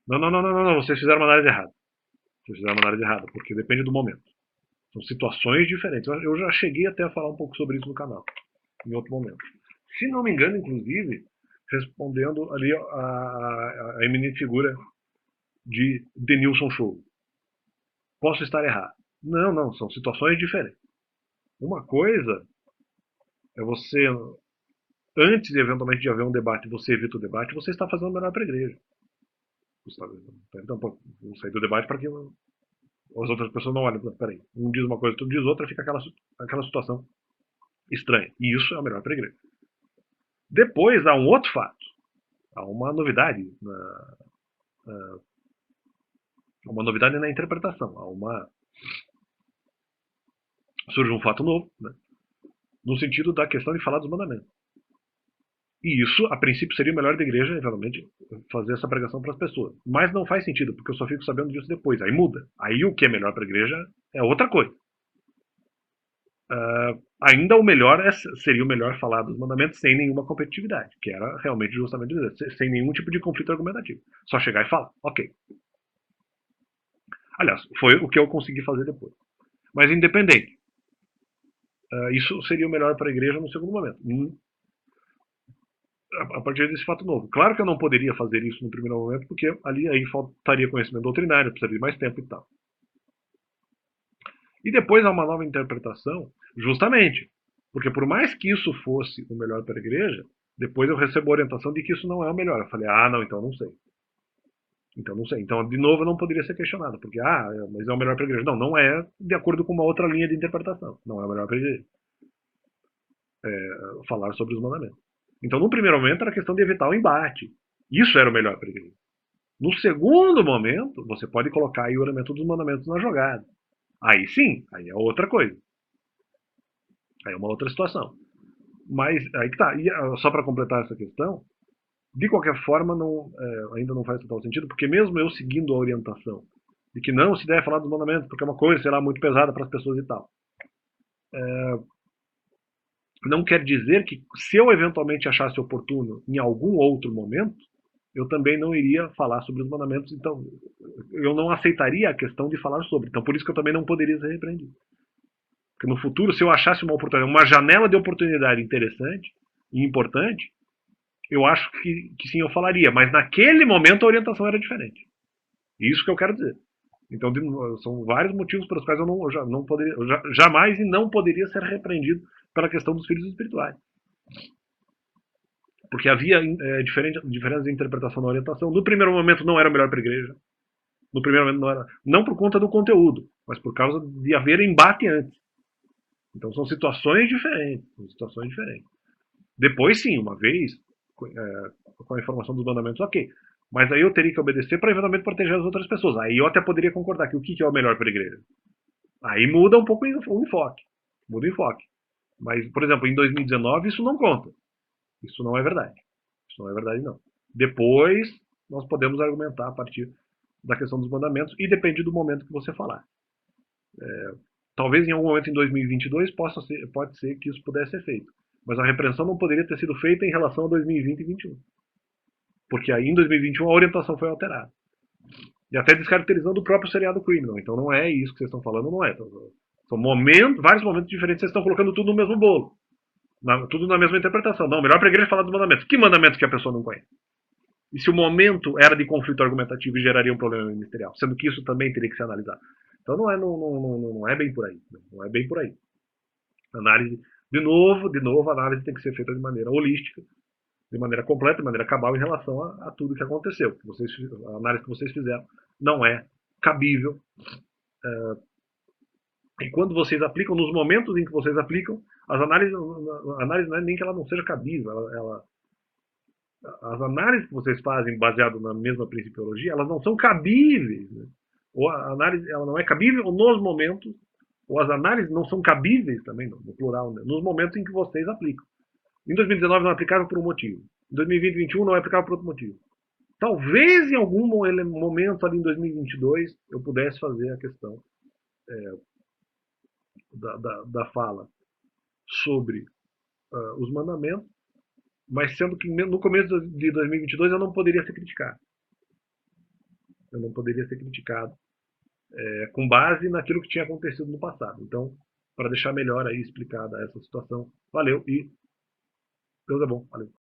Não, não, não, não, não, não, vocês fizeram uma análise errada. Vocês fizeram uma análise errada, porque depende do momento. São situações diferentes. Eu já cheguei até a falar um pouco sobre isso no canal, em outro momento. Se não me engano, inclusive, respondendo ali a eminente figura de Denilson Show. Posso estar errado. Não, não, são situações diferentes. Uma coisa é você, antes de eventualmente de haver um debate, você evita o debate, você está fazendo o melhor para a igreja. Então, vou sair do debate para que as outras pessoas não olhem. Peraí, um diz uma coisa, outro diz outra, fica aquela situação estranha. E isso é o melhor para a igreja. Depois há um outro fato, há uma novidade na interpretação, surge um fato novo, né, no sentido da questão de falar dos mandamentos. E isso, a princípio, seria o melhor da igreja, eventualmente, fazer essa pregação para as pessoas. Mas não faz sentido, porque eu só fico sabendo disso depois. Aí muda. Aí o que é melhor para a igreja é outra coisa. Ainda o melhor seria o melhor falar dos mandamentos sem nenhuma competitividade, que era realmente justamente dizer, sem nenhum tipo de conflito argumentativo. Só chegar e falar, ok. Aliás, foi o que eu consegui fazer depois. Mas independente, isso seria o melhor para a igreja no segundo momento. A partir desse fato novo. Claro que eu não poderia fazer isso no primeiro momento, porque ali aí faltaria conhecimento doutrinário, precisaria de mais tempo e tal. E depois há uma nova interpretação, justamente, porque por mais que isso fosse o melhor para a igreja, depois eu recebo a orientação de que isso não é o melhor. Eu falei, ah, não, então não sei. Então não sei. Então, de novo, eu não poderia ser questionado, porque, mas é o melhor para a igreja. Não, não é de acordo com uma outra linha de interpretação. Não é o melhor para a igreja. Falar sobre os mandamentos. Então, no primeiro momento, era questão de evitar o embate. Isso era o melhor para a igreja. No segundo momento, você pode colocar aí o elemento dos mandamentos na jogada. Aí sim, aí é outra coisa. Aí é uma outra situação. Mas aí que tá. E só para completar essa questão, de qualquer forma, ainda não faz total sentido, porque mesmo eu seguindo a orientação de que não se deve falar dos mandamentos, porque é uma coisa, sei lá, muito pesada para as pessoas e tal, não quer dizer que se eu eventualmente achasse oportuno em algum outro momento, eu também não iria falar sobre os mandamentos, então eu não aceitaria a questão de falar sobre. Então por isso que eu também não poderia ser repreendido. Porque no futuro, se eu achasse uma oportunidade, uma janela de oportunidade interessante e importante, eu acho que sim, eu falaria. Mas naquele momento a orientação era diferente. Isso que eu quero dizer. Então são vários motivos pelos quais eu não poderia, jamais e não poderia ser repreendido pela questão dos filhos espirituais. Porque havia diferenças de interpretação na orientação. No primeiro momento não era o melhor para a igreja. No primeiro momento não era. Não por conta do conteúdo, mas por causa de haver embate antes. Então são situações diferentes. São situações diferentes. Depois sim, uma vez, com a informação dos mandamentos, ok. Mas aí eu teria que obedecer para eventualmente proteger as outras pessoas. Aí eu até poderia concordar que o que é o melhor para a igreja. Aí muda um pouco o enfoque. Muda o enfoque. Mas, por exemplo, em 2019 isso não conta. Isso não é verdade. Isso não é verdade, não. Depois nós podemos argumentar a partir da questão dos mandamentos e depende do momento que você falar. Talvez em algum momento em 2022 pode ser que isso pudesse ser feito. Mas a repreensão não poderia ter sido feita em relação a 2020 e 2021. Porque aí em 2021 a orientação foi alterada. E até descaracterizando o próprio seriado Criminal. Então não é isso que vocês estão falando, não é. São vários momentos diferentes, vocês estão colocando tudo no mesmo bolo. Tudo na mesma interpretação. Não, melhor para a igreja falar dos mandamentos. Que mandamentos que a pessoa não conhece? E se o momento era de conflito argumentativo e geraria um problema ministerial? Sendo que isso também teria que ser analisado. Então não é bem por aí. Não é bem por aí. Análise, de novo, a análise tem que ser feita de maneira holística, de maneira completa, de maneira cabal em relação a tudo que aconteceu. A análise que vocês fizeram não é cabível. E quando vocês aplicam, nos momentos em que vocês aplicam, a análise não é nem que ela não seja cabível, as análises que vocês fazem baseado na mesma principiologia, elas não são cabíveis. Né? Ou a análise ela não é cabível nos momentos, ou as análises não são cabíveis também, no plural, né? Nos momentos em que vocês aplicam. Em 2019 não é aplicável por um motivo. Em 2020 e 2021 não é aplicável por outro motivo. Talvez em algum momento ali em 2022 eu pudesse fazer a questão da fala sobre os mandamentos, mas sendo que no começo de 2022 eu não poderia ser criticado. Eu não poderia ser criticado com base naquilo que tinha acontecido no passado. Então, para deixar melhor aí explicada essa situação, valeu e Deus é bom. Valeu.